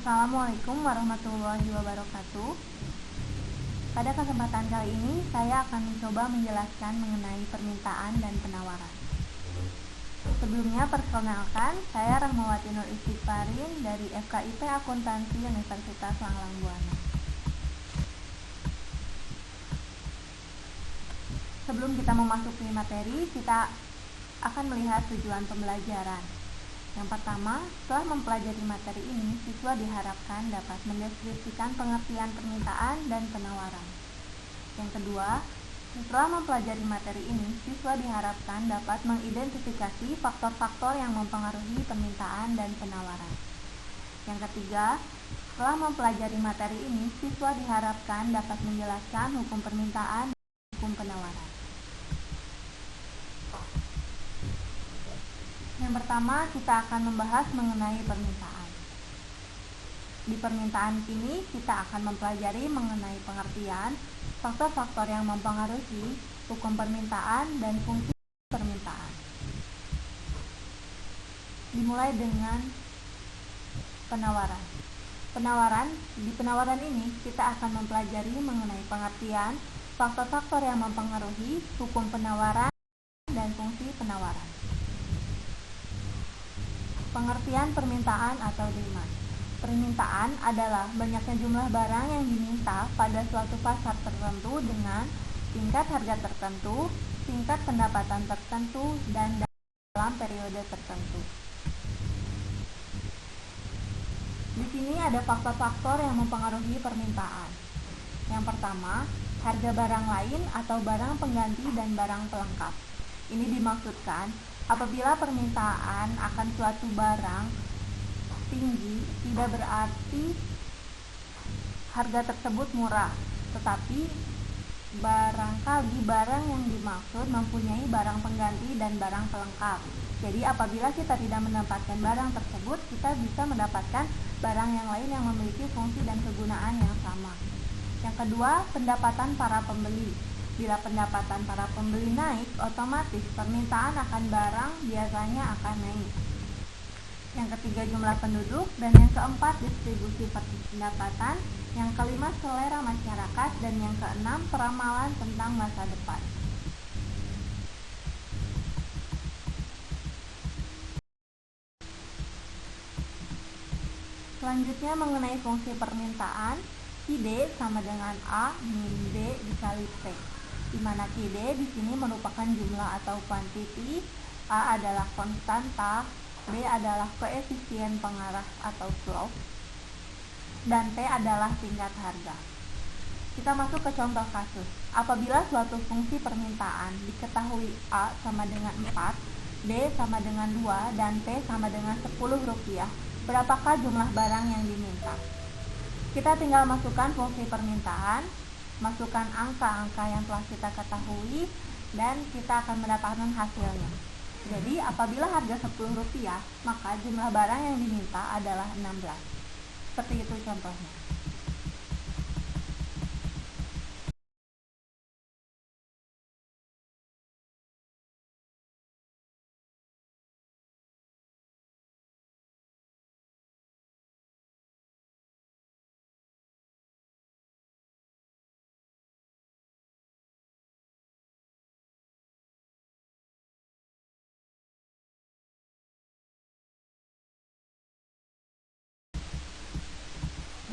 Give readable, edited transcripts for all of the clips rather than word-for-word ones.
Assalamualaikum warahmatullahi wabarakatuh. Pada kesempatan kali ini, saya akan mencoba menjelaskan mengenai permintaan dan penawaran. Sebelumnya, perkenalkan, saya Rahmawati Nur Istighfarin dari FKIP Akuntansi Universitas Langlang Buana. Sebelum kita memasuki materi, kita akan melihat tujuan pembelajaran. Yang pertama, setelah mempelajari materi ini, siswa diharapkan dapat mendeskripsikan pengertian permintaan dan penawaran. Yang kedua, setelah mempelajari materi ini, siswa diharapkan dapat mengidentifikasi faktor-faktor yang mempengaruhi permintaan dan penawaran. Yang ketiga, setelah mempelajari materi ini, siswa diharapkan dapat menjelaskan hukum permintaan dan hukum penawaran. Yang pertama, kita akan membahas mengenai permintaan. Di permintaan ini, kita akan mempelajari mengenai pengertian, faktor-faktor yang mempengaruhi hukum permintaan dan fungsi permintaan. Dimulai dengan penawaran. Di penawaran ini, kita akan mempelajari mengenai pengertian, faktor-faktor yang mempengaruhi hukum penawaran dan fungsi penawaran. Pengertian permintaan atau demand. Permintaan adalah banyaknya jumlah barang yang diminta pada suatu pasar tertentu dengan tingkat harga tertentu, tingkat pendapatan tertentu, dan dalam periode tertentu. Di sini ada faktor-faktor yang mempengaruhi permintaan. Yang pertama, harga barang lain atau barang pengganti dan barang pelengkap. Ini dimaksudkan apabila permintaan akan suatu barang tinggi, tidak berarti harga tersebut murah, tetapi barangkali barang yang dimaksud mempunyai barang pengganti dan barang pelengkap. Jadi apabila kita tidak mendapatkan barang tersebut, kita bisa mendapatkan barang yang lain yang memiliki fungsi dan kegunaan yang sama. Yang kedua, pendapatan para pembeli. Bila pendapatan para pembeli naik, otomatis permintaan akan barang biasanya akan naik. Yang ketiga, jumlah penduduk. Dan yang keempat, distribusi pendapatan. Yang kelima, selera masyarakat. Dan yang keenam, peramalan tentang masa depan. Selanjutnya mengenai fungsi permintaan, QD sama dengan A min B dikali P, di mana QD di sini merupakan jumlah atau kuantiti, A adalah konstanta, B adalah koefisien pengarah atau slope, dan P adalah tingkat harga. Kita masuk ke contoh kasus. Apabila suatu fungsi permintaan diketahui A sama dengan 4, B sama dengan 2, dan P sama dengan 10 rupiah, berapakah jumlah barang yang diminta? Kita tinggal masukkan fungsi permintaan, masukkan angka-angka yang telah kita ketahui, dan kita akan mendapatkan hasilnya. Jadi apabila harga Rp10, maka jumlah barang yang diminta adalah 16. Seperti itu contohnya.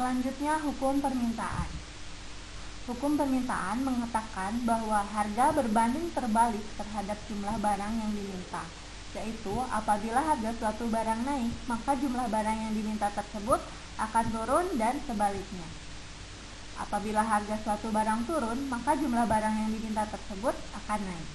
Selanjutnya, hukum permintaan. Hukum permintaan mengatakan bahwa harga berbanding terbalik terhadap jumlah barang yang diminta, yaitu apabila harga suatu barang naik, maka jumlah barang yang diminta tersebut akan turun dan sebaliknya. Apabila harga suatu barang turun, maka jumlah barang yang diminta tersebut akan naik.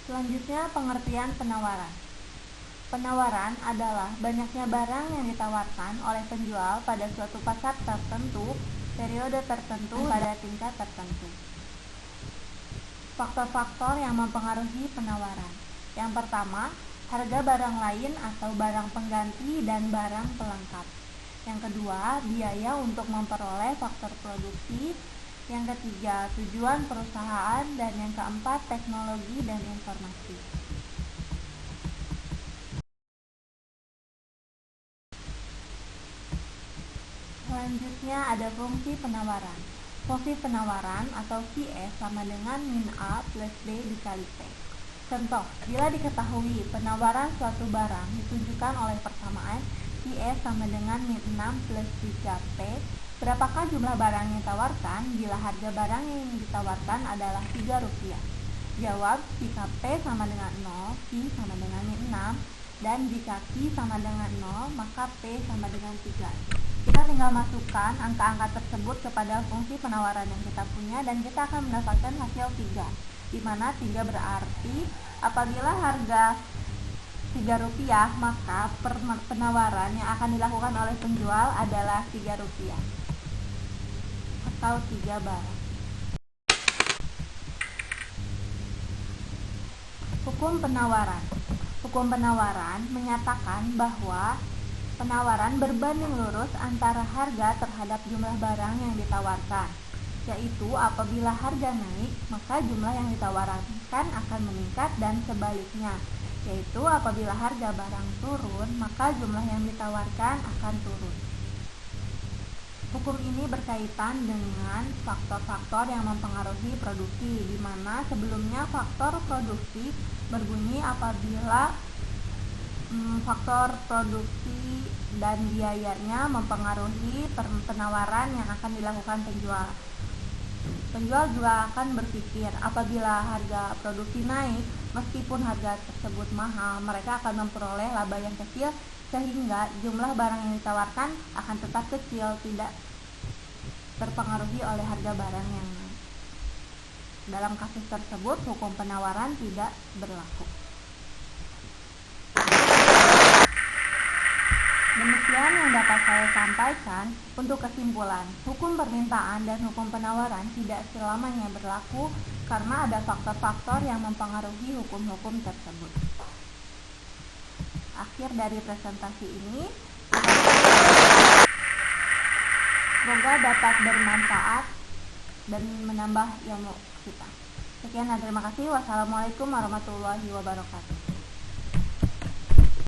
Selanjutnya, pengertian penawaran. Penawaran adalah banyaknya barang yang ditawarkan oleh penjual pada suatu pasar tertentu, periode tertentu, pada tingkat tertentu. Faktor-faktor yang mempengaruhi penawaran. Yang pertama, harga barang lain atau barang pengganti dan barang pelengkap. Yang kedua, biaya untuk memperoleh faktor produksi. Yang ketiga, tujuan perusahaan. Dan yang keempat, teknologi dan informasi. Selanjutnya ada fungsi penawaran. Fungsi penawaran atau VS sama dengan min A plus B dikali P. Contoh, bila diketahui penawaran suatu barang ditunjukkan oleh persamaan VS sama dengan min 6 plus 3P, berapakah jumlah barang yang ditawarkan bila harga barang yang ditawarkan adalah Rp3? Jawab, jika P sama dengan 0, Q sama dengan min 6, dan jika Q sama dengan 0, maka P sama dengan 3. Kita tinggal masukkan angka-angka tersebut kepada fungsi penawaran yang kita punya dan kita akan mendapatkan hasil 3, di mana 3 berarti apabila harga Rp3, maka penawaran yang akan dilakukan oleh penjual adalah Rp3 atau 3 barang. Hukum penawaran. Hukum penawaran menyatakan bahwa penawaran berbanding lurus antara harga terhadap jumlah barang yang ditawarkan, yaitu apabila harga naik, maka jumlah yang ditawarkan akan meningkat dan sebaliknya, yaitu apabila harga barang turun, maka jumlah yang ditawarkan akan turun. Hukum ini berkaitan dengan faktor-faktor yang mempengaruhi produksi, di mana sebelumnya faktor produksi berbunyi apabila faktor produksi dan biayanya mempengaruhi penawaran yang akan dilakukan penjual. Penjual juga akan berpikir apabila harga produksi naik, meskipun harga tersebut mahal, mereka akan memperoleh laba yang kecil sehingga jumlah barang yang ditawarkan akan tetap kecil, tidak terpengaruhi oleh harga barang yang naik. Dalam kasus tersebut, hukum penawaran tidak berlaku. Demikian yang dapat saya sampaikan. Untuk kesimpulan, hukum permintaan dan hukum penawaran tidak selamanya berlaku karena ada faktor-faktor yang mempengaruhi hukum-hukum tersebut. Akhir dari presentasi ini, semoga dapat bermanfaat dan menambah ilmu kita. Sekian dan terima kasih. Wassalamualaikum warahmatullahi wabarakatuh.